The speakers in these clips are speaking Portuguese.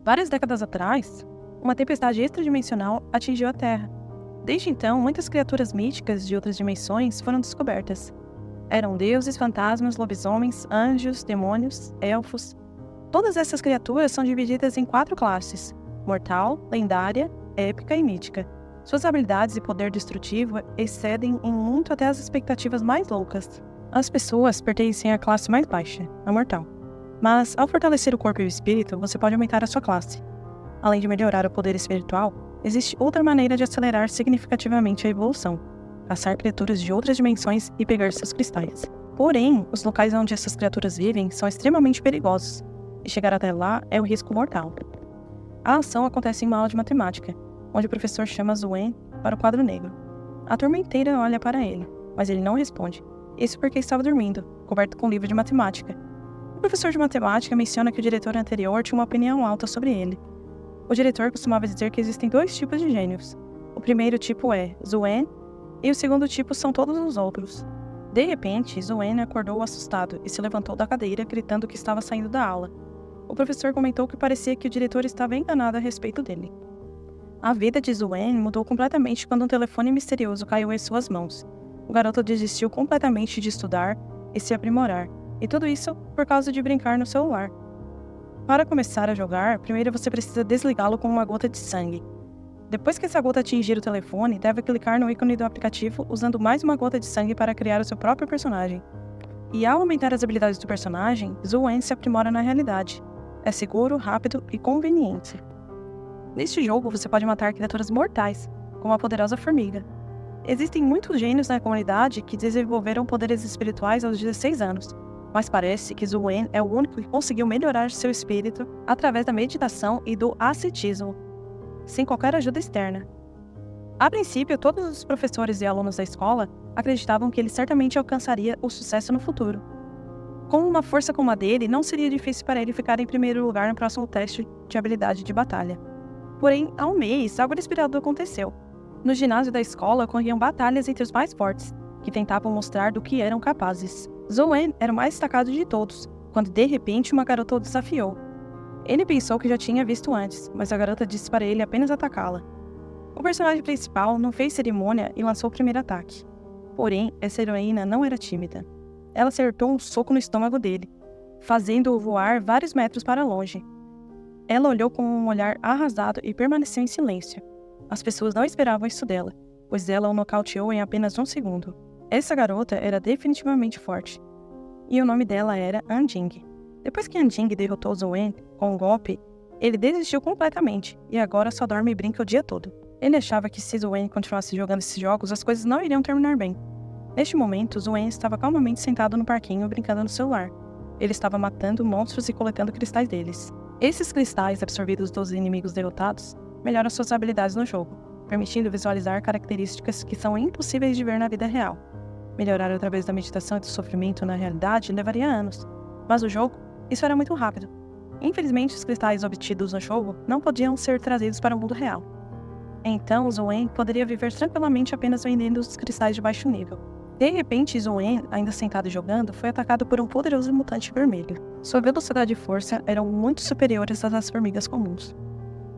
Várias décadas atrás, uma tempestade extradimensional atingiu a Terra. Desde então, muitas criaturas míticas de outras dimensões foram descobertas. Eram deuses, fantasmas, lobisomens, anjos, demônios, elfos. Todas essas criaturas são divididas em 4 classes: mortal, lendária, épica e mítica. Suas habilidades e poder destrutivo excedem em muito até as expectativas mais loucas. As pessoas pertencem à classe mais baixa, a mortal. Mas, ao fortalecer o corpo e o espírito, você pode aumentar a sua classe. Além de melhorar o poder espiritual, existe outra maneira de acelerar significativamente a evolução: caçar criaturas de outras dimensões e pegar seus cristais. Porém, os locais onde essas criaturas vivem são extremamente perigosos, e chegar até lá é um risco mortal. A ação acontece em uma aula de matemática, onde o professor chama Zuen para o quadro negro. A turma inteira olha para ele, mas ele não responde. Isso porque estava dormindo, coberto com um livro de matemática. O professor de matemática menciona que o diretor anterior tinha uma opinião alta sobre ele. O diretor costumava dizer que existem 2 tipos de gênios. O primeiro tipo é Zuen, e o segundo tipo são todos os outros. De repente, Zuen acordou assustado e se levantou da cadeira, gritando que estava saindo da aula. O professor comentou que parecia que o diretor estava enganado a respeito dele. A vida de Zuen mudou completamente quando um telefone misterioso caiu em suas mãos. O garoto desistiu completamente de estudar e se aprimorar, e tudo isso por causa de brincar no celular. Para começar a jogar, primeiro você precisa desligá-lo com uma gota de sangue. Depois que essa gota atingir o telefone, deve clicar no ícone do aplicativo usando mais uma gota de sangue para criar o seu próprio personagem. E ao aumentar as habilidades do personagem, Zuen se aprimora na realidade. É seguro, rápido e conveniente. Neste jogo, você pode matar criaturas mortais, como a poderosa formiga. Existem muitos gênios na comunidade que desenvolveram poderes espirituais aos 16 anos, mas parece que Zuen é o único que conseguiu melhorar seu espírito através da meditação e do ascetismo, sem qualquer ajuda externa. A princípio, todos os professores e alunos da escola acreditavam que ele certamente alcançaria o sucesso no futuro. Com uma força como a dele, não seria difícil para ele ficar em primeiro lugar no próximo teste de habilidade de batalha. Porém, há um mês, algo inesperado aconteceu. No ginásio da escola ocorriam batalhas entre os mais fortes, que tentavam mostrar do que eram capazes. Zuen era o mais destacado de todos, quando de repente uma garota o desafiou. Ele pensou que já tinha visto antes, mas a garota disse para ele apenas atacá-la. O personagem principal não fez cerimônia e lançou o primeiro ataque. Porém, essa heroína não era tímida. Ela acertou um soco no estômago dele, fazendo-o voar vários metros para longe. Ela olhou com um olhar arrasado e permaneceu em silêncio. As pessoas não esperavam isso dela, pois ela o nocauteou em apenas 1 segundo. Essa garota era definitivamente forte, e o nome dela era Anjing. Depois que Anjing derrotou Zuen com um golpe, ele desistiu completamente, e agora só dorme e brinca o dia todo. Ele achava que se Zuen continuasse jogando esses jogos, as coisas não iriam terminar bem. Neste momento, Zuen estava calmamente sentado no parquinho brincando no celular. Ele estava matando monstros e coletando cristais deles. Esses cristais absorvidos dos inimigos derrotados melhoram suas habilidades no jogo, permitindo visualizar características que são impossíveis de ver na vida real. Melhorar através da meditação e do sofrimento na realidade levaria anos, mas no jogo, isso era muito rápido. Infelizmente, os cristais obtidos no jogo não podiam ser trazidos para o mundo real. Então, Zuen poderia viver tranquilamente apenas vendendo os cristais de baixo nível. De repente, Zuen, ainda sentado e jogando, foi atacado por um poderoso mutante vermelho. Sua velocidade e força eram muito superiores às das formigas comuns.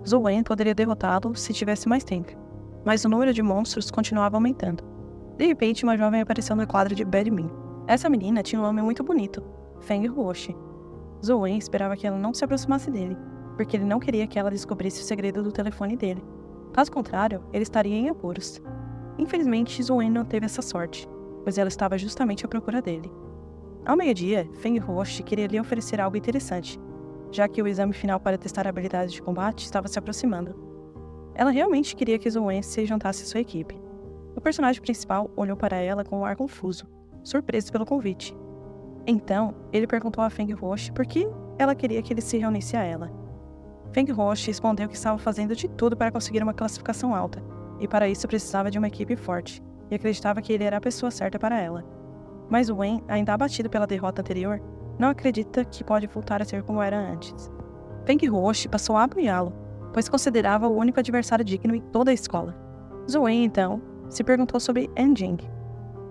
Zuen poderia derrotá-lo se tivesse mais tempo, mas o número de monstros continuava aumentando. De repente, uma jovem apareceu no quadro de Badmin. Essa menina tinha um nome muito bonito, Feng Huoshi. Zuen esperava que ela não se aproximasse dele, porque ele não queria que ela descobrisse o segredo do telefone dele. Caso contrário, ele estaria em apuros. Infelizmente, Zuen não teve essa sorte, pois ela estava justamente à procura dele. Ao meio-dia, Feng Huoshi queria lhe oferecer algo interessante, já que o exame final para testar habilidades de combate estava se aproximando. Ela realmente queria que Zuen se juntasse à sua equipe. O personagem principal olhou para ela com um ar confuso, surpreso pelo convite. Então, ele perguntou a Feng Huoshi por que ela queria que ele se reunisse a ela. Feng Huoshi respondeu que estava fazendo de tudo para conseguir uma classificação alta, e para isso precisava de uma equipe forte, e acreditava que ele era a pessoa certa para ela. Mas Wen, ainda abatido pela derrota anterior, não acredita que pode voltar a ser como era antes. Feng Huoshi passou a apoiá-lo, pois considerava o único adversário digno em toda a escola. Zuen, então, se perguntou sobre Anjing,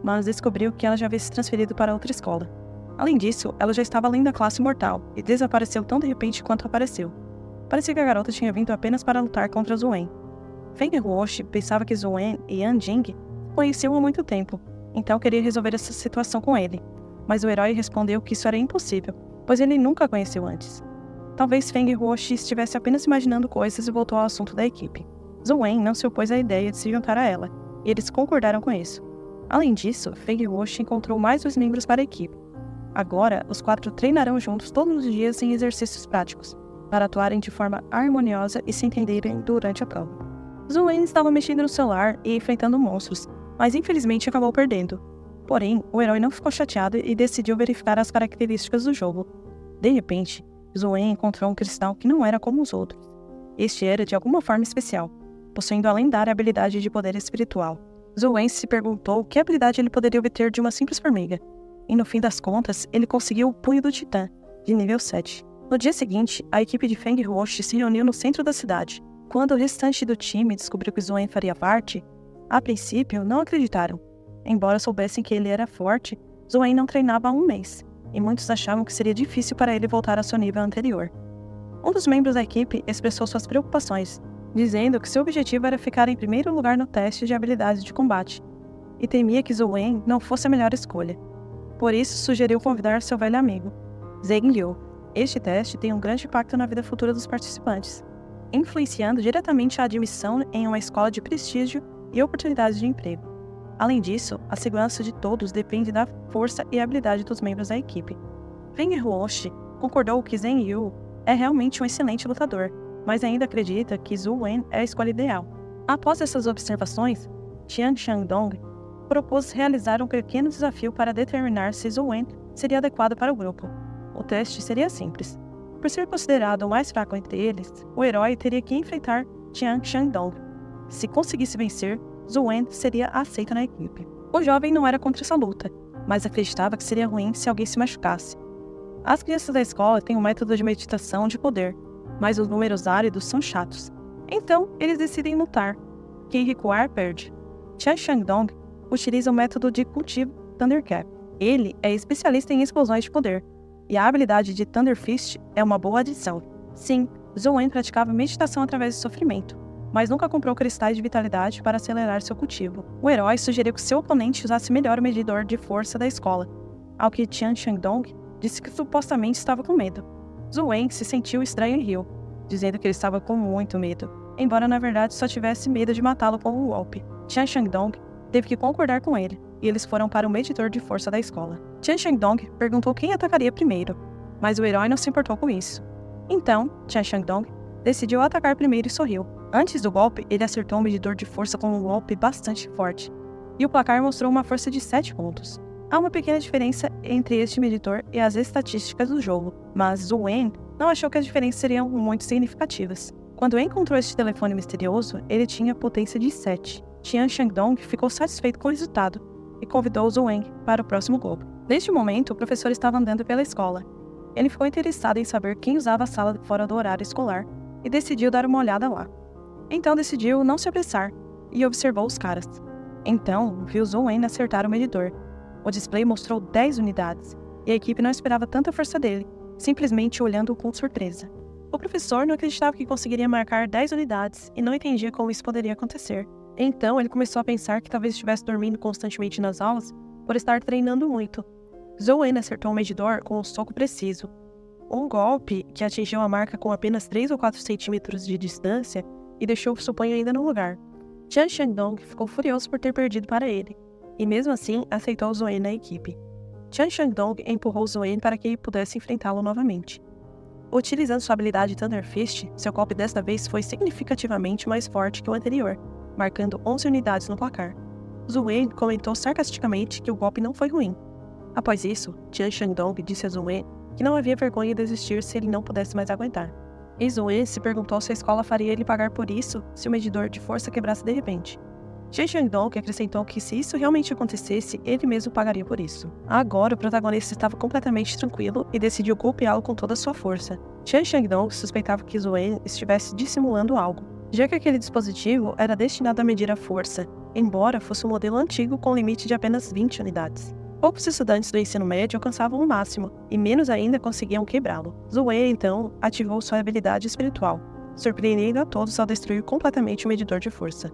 mas descobriu que ela já havia se transferido para outra escola. Além disso, ela já estava além da classe mortal e desapareceu tão de repente quanto apareceu. Parecia que a garota tinha vindo apenas para lutar contra Zuen. Feng Huoshi pensava que Zuen e Yan Jing conheciam há muito tempo, então queria resolver essa situação com ele. Mas o herói respondeu que isso era impossível, pois ele nunca a conheceu antes. Talvez Feng Huoshi estivesse apenas imaginando coisas e voltou ao assunto da equipe. Zuen não se opôs à ideia de se juntar a ela, e eles concordaram com isso. Além disso, Feng Huoshi encontrou mais 2 membros para a equipe. Agora, os 4 treinarão juntos todos os dias em exercícios práticos, para atuarem de forma harmoniosa e se entenderem durante a prova. Zuen estava mexendo no celular e enfrentando monstros, mas infelizmente acabou perdendo. Porém, o herói não ficou chateado e decidiu verificar as características do jogo. De repente, Zuen encontrou um cristal que não era como os outros. Este era de alguma forma especial, possuindo a lendária habilidade de poder espiritual. Zuen se perguntou que habilidade ele poderia obter de uma simples formiga, e no fim das contas, ele conseguiu o Punho do Titã, de nível 7. No dia seguinte, a equipe de Feng Huoshi se reuniu no centro da cidade. Quando o restante do time descobriu que Zuen faria parte, a princípio não acreditaram. Embora soubessem que ele era forte, Zuen não treinava há um mês, e muitos achavam que seria difícil para ele voltar ao seu nível anterior. Um dos membros da equipe expressou suas preocupações, dizendo que seu objetivo era ficar em primeiro lugar no teste de habilidades de combate, e temia que Zuen não fosse a melhor escolha. Por isso, sugeriu convidar seu velho amigo, Zheng Liu. Este teste tem um grande impacto na vida futura dos participantes, influenciando diretamente a admissão em uma escola de prestígio e oportunidades de emprego. Além disso, a segurança de todos depende da força e habilidade dos membros da equipe. Feng Huoshi concordou que Zheng Liu é realmente um excelente lutador, mas ainda acredita que Zuen é a escolha ideal. Após essas observações, Qian Shandong propôs realizar um pequeno desafio para determinar se Zuen seria adequado para o grupo. O teste seria simples. Por ser considerado o mais fraco entre eles, o herói teria que enfrentar Qian Shandong. Se conseguisse vencer, Zuen seria aceito na equipe. O jovem não era contra essa luta, mas acreditava que seria ruim se alguém se machucasse. As crianças da escola têm um método de meditação de poder, mas os números áridos são chatos. Então, eles decidem lutar. Quem recuar, perde. Qian Shandong utiliza o método de cultivo Thundercap. Ele é especialista em explosões de poder, e a habilidade de Thunder Fist é uma boa adição. Sim, Zuen praticava meditação através do sofrimento, mas nunca comprou cristais de vitalidade para acelerar seu cultivo. O herói sugeriu que seu oponente usasse melhor o medidor de força da escola, ao que Qian Shandong disse que supostamente estava com medo. Zuen se sentiu estranho e riu, dizendo que ele estava com muito medo, embora na verdade só tivesse medo de matá-lo com um golpe. Qian Shandong teve que concordar com ele, e eles foram para o medidor de força da escola. Qian Shandong perguntou quem atacaria primeiro, mas o herói não se importou com isso. Então, Qian Shandong decidiu atacar primeiro e sorriu. Antes do golpe, ele acertou um medidor de força com um golpe bastante forte, e o placar mostrou uma força de 7 pontos. Há uma pequena diferença entre este medidor e as estatísticas do jogo, mas Zuen não achou que as diferenças seriam muito significativas. Quando encontrou este telefone misterioso, ele tinha potência de 7. Qian Shandong ficou satisfeito com o resultado e convidou Zuen para o próximo golpe. Neste momento, o professor estava andando pela escola. Ele ficou interessado em saber quem usava a sala fora do horário escolar e decidiu dar uma olhada lá. Então decidiu não se apressar e observou os caras. Então, viu Zuen acertar o medidor. O display mostrou 10 unidades, e a equipe não esperava tanta força dele, simplesmente olhando-o com surpresa. O professor não acreditava que conseguiria marcar 10 unidades e não entendia como isso poderia acontecer. Então, ele começou a pensar que talvez estivesse dormindo constantemente nas aulas por estar treinando muito. Zuen acertou o medidor com um soco preciso. Um golpe que atingiu a marca com apenas 3 ou 4 centímetros de distância e deixou o suponho ainda no lugar. Qian Shandong ficou furioso por ter perdido para ele, e mesmo assim aceitou Zuen na equipe. Qian Shandong empurrou Zuen para que ele pudesse enfrentá-lo novamente. Utilizando sua habilidade Thunder Fist, seu golpe desta vez foi significativamente mais forte que o anterior, marcando 11 unidades no placar. Zuen comentou sarcasticamente que o golpe não foi ruim. Após isso, Qian Shandong disse a Zuen que não havia vergonha em desistir se ele não pudesse mais aguentar. E Zuen se perguntou se a escola faria ele pagar por isso se o medidor de força quebrasse de repente. Qian Shandong acrescentou que se isso realmente acontecesse, ele mesmo pagaria por isso. Agora o protagonista estava completamente tranquilo e decidiu golpeá-lo com toda a sua força. Qian Shandong suspeitava que Zuen estivesse dissimulando algo, já que aquele dispositivo era destinado a medir a força, embora fosse um modelo antigo com limite de apenas 20 unidades. Poucos estudantes do ensino médio alcançavam o máximo, e menos ainda conseguiam quebrá-lo. Zoe, então, ativou sua habilidade espiritual, surpreendendo a todos ao destruir completamente o medidor de força.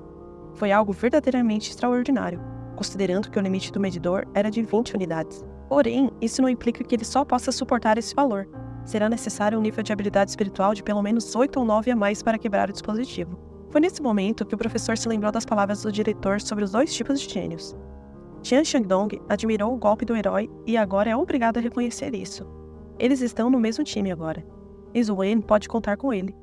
Foi algo verdadeiramente extraordinário, considerando que o limite do medidor era de 20 unidades. Porém, isso não implica que ele só possa suportar esse valor. Será necessário um nível de habilidade espiritual de pelo menos 8 ou 9 a mais para quebrar o dispositivo. Foi nesse momento que o professor se lembrou das palavras do diretor sobre os 2 tipos de gênios. Tian Shandong admirou o golpe do herói e agora é obrigado a reconhecer isso. Eles estão no mesmo time agora. E Zuen pode contar com ele.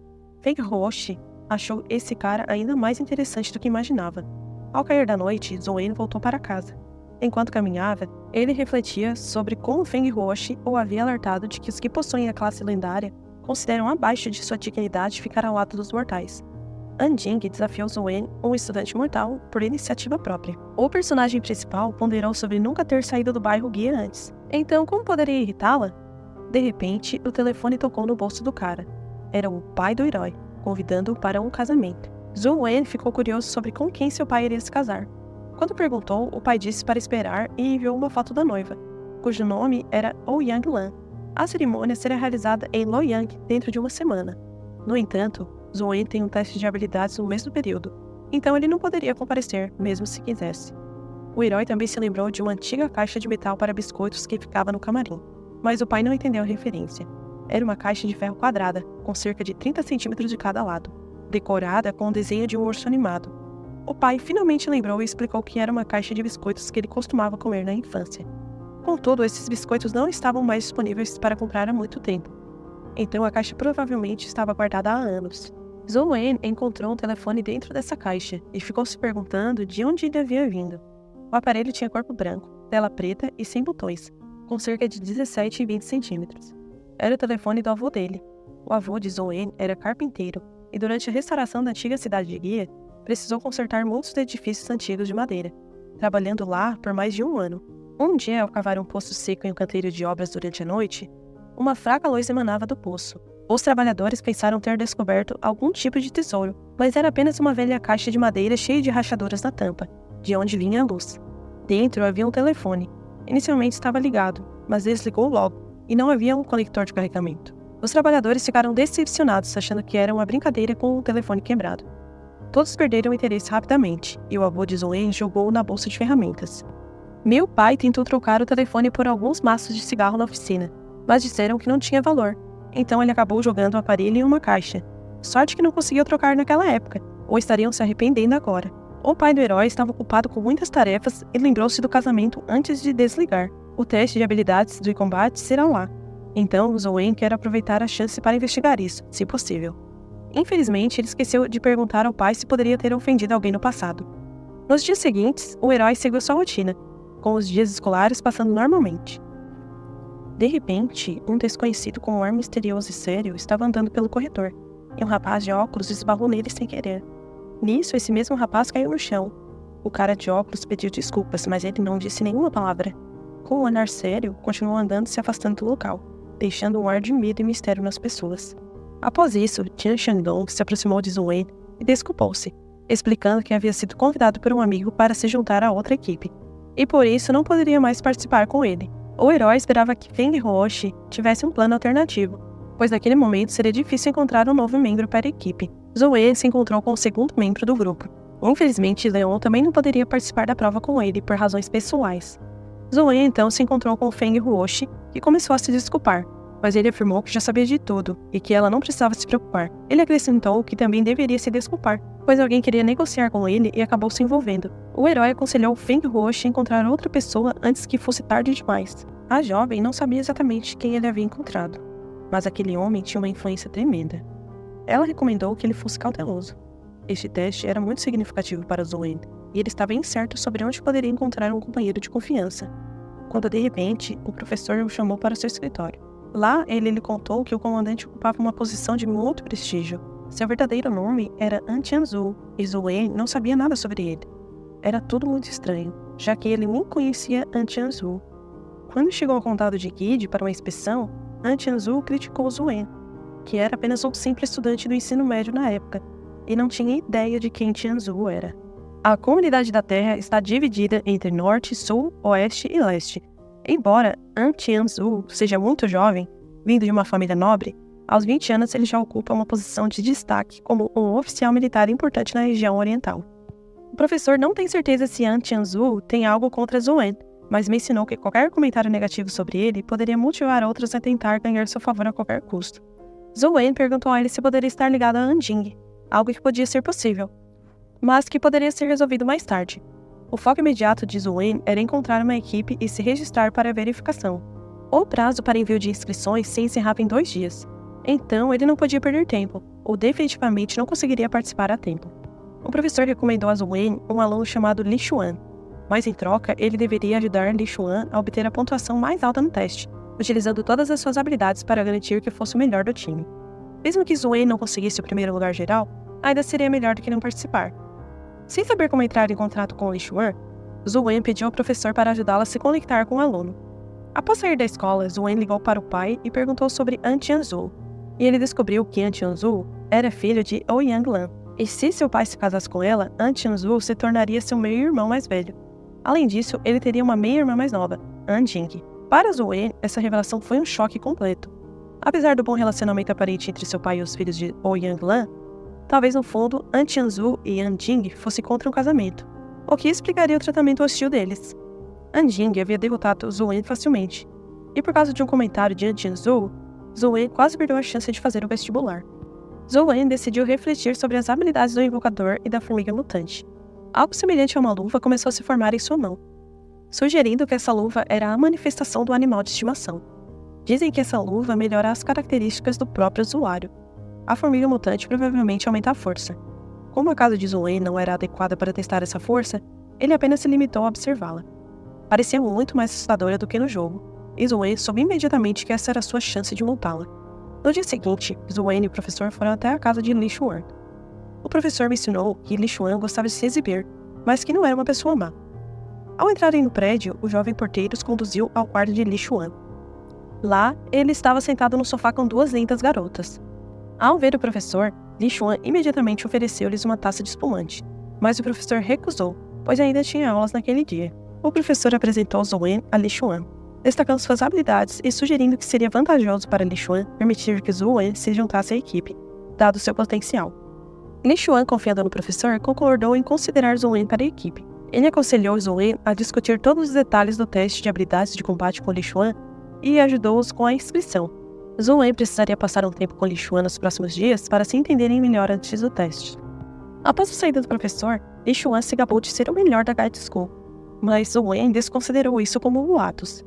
Feng Huoshi achou esse cara ainda mais interessante do que imaginava. Ao cair da noite, Zuen voltou para casa. Enquanto caminhava, ele refletia sobre como Feng Huoshi o havia alertado de que os que possuem a classe lendária consideram abaixo de sua dignidade ficar ao lado dos mortais. Anding desafiou Zuen, um estudante mortal, por iniciativa própria. O personagem principal ponderou sobre nunca ter saído do bairro guia antes. Então, como poderia irritá-la? De repente, o telefone tocou no bolso do cara. Era o pai do herói, convidando-o para um casamento. Zuen ficou curioso sobre com quem seu pai iria se casar. Quando perguntou, o pai disse para esperar e enviou uma foto da noiva, cujo nome era Ouyang Lan. A cerimônia seria realizada em Loyang dentro de uma semana. No entanto, Zuen tem um teste de habilidades no mesmo período, então ele não poderia comparecer, mesmo se quisesse. O herói também se lembrou de uma antiga caixa de metal para biscoitos que ficava no camarim, mas o pai não entendeu a referência. Era uma caixa de ferro quadrada, com cerca de 30 centímetros de cada lado, decorada com o desenho de um urso animado. O pai finalmente lembrou e explicou que era uma caixa de biscoitos que ele costumava comer na infância. Contudo, esses biscoitos não estavam mais disponíveis para comprar há muito tempo. Então a caixa provavelmente estava guardada há anos. Zuen encontrou um telefone dentro dessa caixa e ficou se perguntando de onde ele havia vindo. O aparelho tinha corpo branco, tela preta e sem botões, com cerca de 17 e 20 centímetros. Era o telefone do avô dele. O avô de Zuen era carpinteiro e durante a restauração da antiga cidade de Guia, precisou consertar muitos edifícios antigos de madeira, trabalhando lá por mais de um ano. Um dia, ao cavar um poço seco em um canteiro de obras durante a noite, uma fraca luz emanava do poço. Os trabalhadores pensaram ter descoberto algum tipo de tesouro, mas era apenas uma velha caixa de madeira cheia de rachaduras na tampa, de onde vinha a luz. Dentro havia um telefone. Inicialmente estava ligado, mas desligou logo, e não havia um conector de carregamento. Os trabalhadores ficaram decepcionados, achando que era uma brincadeira com o telefone quebrado. Todos perderam o interesse rapidamente, e o avô de Zuen jogou-o na bolsa de ferramentas. Meu pai tentou trocar o telefone por alguns maços de cigarro na oficina, mas disseram que não tinha valor, então ele acabou jogando o aparelho em uma caixa. Sorte que não conseguiu trocar naquela época, ou estariam se arrependendo agora. O pai do herói estava ocupado com muitas tarefas e lembrou-se do casamento antes de desligar. O teste de habilidades do combate será lá. Então, Zuen quer aproveitar a chance para investigar isso, se possível. Infelizmente, ele esqueceu de perguntar ao pai se poderia ter ofendido alguém no passado. Nos dias seguintes, o herói seguiu sua rotina, com os dias escolares passando normalmente. De repente, um desconhecido com um ar misterioso e sério estava andando pelo corredor, e um rapaz de óculos esbarrou nele sem querer. Nisso, esse mesmo rapaz caiu no chão. O cara de óculos pediu desculpas, mas ele não disse nenhuma palavra. Com um olhar sério, continuou andando e se afastando do local, deixando um ar de medo e mistério nas pessoas. Após isso, Tian Shandong se aproximou de Zuen e desculpou-se, explicando que havia sido convidado por um amigo para se juntar à outra equipe, e por isso não poderia mais participar com ele. O herói esperava que Feng Huoshi tivesse um plano alternativo, pois naquele momento seria difícil encontrar um novo membro para a equipe. Zuen se encontrou com o segundo membro do grupo. Infelizmente, Leon também não poderia participar da prova com ele por razões pessoais. Zuen então se encontrou com Feng Huoshi e começou a se desculpar, mas ele afirmou que já sabia de tudo e que ela não precisava se preocupar. Ele acrescentou que também deveria se desculpar, pois alguém queria negociar com ele e acabou se envolvendo. O herói aconselhou Feng Huoshi a encontrar outra pessoa antes que fosse tarde demais. A jovem não sabia exatamente quem ele havia encontrado, mas aquele homem tinha uma influência tremenda. Ela recomendou que ele fosse cauteloso. Este teste era muito significativo para Zuen, e ele estava incerto sobre onde poderia encontrar um companheiro de confiança, quando de repente o professor o chamou para seu escritório. Lá, ele lhe contou que o comandante ocupava uma posição de muito prestígio. Seu verdadeiro nome era An Tianzu, e Zuen não sabia nada sobre ele. Era tudo muito estranho, já que ele nem conhecia An Tianzu. Quando chegou ao condado de Guide para uma inspeção, An Tianzu criticou Zuen, que era apenas um simples estudante do ensino médio na época, e não tinha ideia de quem Tianzu era. A comunidade da Terra está dividida entre norte, sul, oeste e leste, Embora An Tian-Zu seja muito jovem, vindo de uma família nobre, aos 20 anos ele já ocupa uma posição de destaque como um oficial militar importante na região oriental. O professor não tem certeza se An Tian-Zu tem algo contra Zhou Wen, mas mencionou que qualquer comentário negativo sobre ele poderia motivar outros a tentar ganhar seu favor a qualquer custo. Zhou Wen perguntou a ele se poderia estar ligado a An Jing, algo que podia ser possível, mas que poderia ser resolvido mais tarde. O foco imediato de Zhou Wen era encontrar uma equipe e se registrar para a verificação. O prazo para envio de inscrições se encerrava em 2 dias, então ele não podia perder tempo, ou definitivamente não conseguiria participar a tempo. O professor recomendou a Zhou Wen um aluno chamado Li Xuan, mas em troca ele deveria ajudar Li Xuan a obter a pontuação mais alta no teste, utilizando todas as suas habilidades para garantir que fosse o melhor do time. Mesmo que Zhou Wen não conseguisse o primeiro lugar geral, ainda seria melhor do que não participar. Sem saber como entrar em contato com Li Xuan, Zhou Wen pediu ao professor para ajudá-la a se conectar com o aluno. Após sair da escola, Zhou Wen ligou para o pai e perguntou sobre An Tian-Zu, e ele descobriu que An Tian-Zu era filho de Ouyang Lan, e se seu pai se casasse com ela, An Tian-Zu se tornaria seu meio-irmão mais velho. Além disso, ele teria uma meia-irmã mais nova, An Jing. Para Zhou Wen, essa revelação foi um choque completo. Apesar do bom relacionamento aparente entre seu pai e os filhos de Ouyang Lan, talvez no fundo An Tian-Zu e An Jing fossem contra um casamento, o que explicaria o tratamento hostil deles. An Jing havia derrotado Zhou Wen facilmente, e por causa de um comentário de An Tian-Zu, Zhou Wen quase perdeu a chance de fazer o vestibular. Zhou Wen decidiu refletir sobre as habilidades do invocador e da formiga mutante. Algo semelhante a uma luva começou a se formar em sua mão, sugerindo que essa luva era a manifestação do animal de estimação. Dizem que essa luva melhora as características do próprio usuário. A formiga mutante provavelmente aumenta a força. Como a casa de Zhou Wen não era adequada para testar essa força, ele apenas se limitou a observá-la. Parecia muito mais assustadora do que no jogo, e Zhou Wen soube imediatamente que essa era a sua chance de montá-la. No dia seguinte, Zhou Wen e o professor foram até a casa de Li Xuan. O professor mencionou que Li Xuan gostava de se exibir, mas que não era uma pessoa má. Ao entrarem no prédio, o jovem porteiro os conduziu ao quarto de Li Xuan. Lá, ele estava sentado no sofá com 2 lindas garotas. Ao ver o professor, Li Xuan imediatamente ofereceu-lhes uma taça de espumante, mas o professor recusou, pois ainda tinha aulas naquele dia. O professor apresentou Zhou Wen a Li Xuan, destacando suas habilidades e sugerindo que seria vantajoso para Li Xuan permitir que Zhou Wen se juntasse à equipe, dado seu potencial. Li Xuan, confiando no professor, concordou em considerar Zhou Wen para a equipe. Ele aconselhou Zhou Wen a discutir todos os detalhes do teste de habilidades de combate com Li Xuan e ajudou-os com a inscrição. Zhou Wen precisaria passar um tempo com Li Xuan nos próximos dias para se entenderem melhor antes do teste. Após a saída do professor, Li Xuan se gabou de ser o melhor da Guide School, mas Zhou Wen desconsiderou isso como boatos.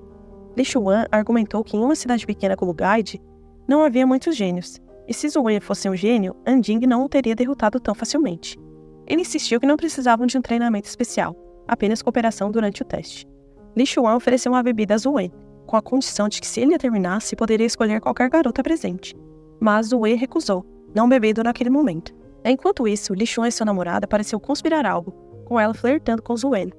Li Xuan argumentou que em uma cidade pequena como Guide, não havia muitos gênios, e se Zhou Wen fosse um gênio, An Jing não o teria derrotado tão facilmente. Ele insistiu que não precisavam de um treinamento especial, apenas cooperação durante o teste. Li Xuan ofereceu uma bebida a Zhou Wen, com a condição de que se ele a terminasse, poderia escolher qualquer garota presente. Mas Zhou Wen recusou, não bebendo naquele momento. Enquanto isso, Li Xuan e sua namorada pareciam conspirar algo, com ela flertando com Zhou Wen.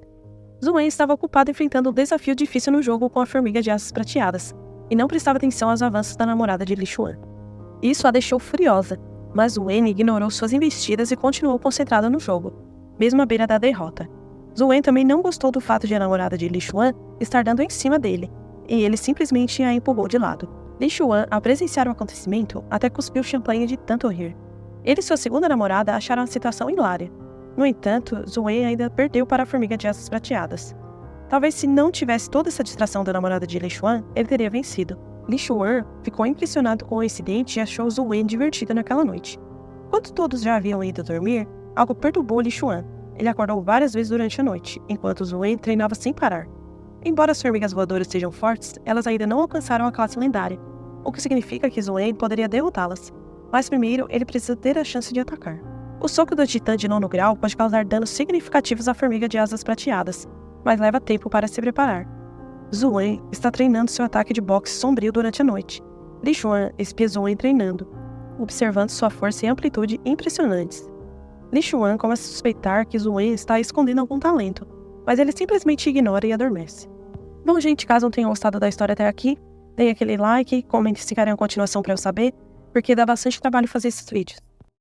Zhou Wen estava ocupado enfrentando um desafio difícil no jogo com a formiga de asas prateadas, e não prestava atenção aos avanços da namorada de Li Xuan. Isso a deixou furiosa, mas Zhou Wen ignorou suas investidas e continuou concentrado no jogo, mesmo à beira da derrota. Zhou Wen também não gostou do fato de a namorada de Li Xuan estar dando em cima dele, e ele simplesmente a empurrou de lado. Li Xuan, ao presenciar o acontecimento, até cuspiu champanhe de tanto rir. Ele e sua segunda namorada acharam a situação hilária. No entanto, Zhou Wen ainda perdeu para a formiga de asas prateadas. Talvez se não tivesse toda essa distração da namorada de Li Xuan, ele teria vencido. Li Xuan ficou impressionado com o incidente e achou Zhou Wen divertido naquela noite. Quando todos já haviam ido dormir, algo perturbou Li Xuan. Ele acordou várias vezes durante a noite, enquanto Zhou Wen treinava sem parar. Embora as formigas voadoras sejam fortes, elas ainda não alcançaram a classe lendária, o que significa que Zhou Wen poderia derrotá-las. Mas primeiro, ele precisa ter a chance de atacar. O soco do titã de 9º grau pode causar danos significativos à formiga de asas prateadas, mas leva tempo para se preparar. Zhou Wen está treinando seu ataque de boxe sombrio durante a noite. Li Xuan espia Zhou Wen treinando, observando sua força e amplitude impressionantes. Li Xuan começa a suspeitar que Zhou Wen está escondendo algum talento, mas ele simplesmente ignora e adormece. Bom, gente, caso não tenham gostado da história até aqui, deem aquele like, comentem se querem a continuação para eu saber, porque dá bastante trabalho fazer esses vídeos.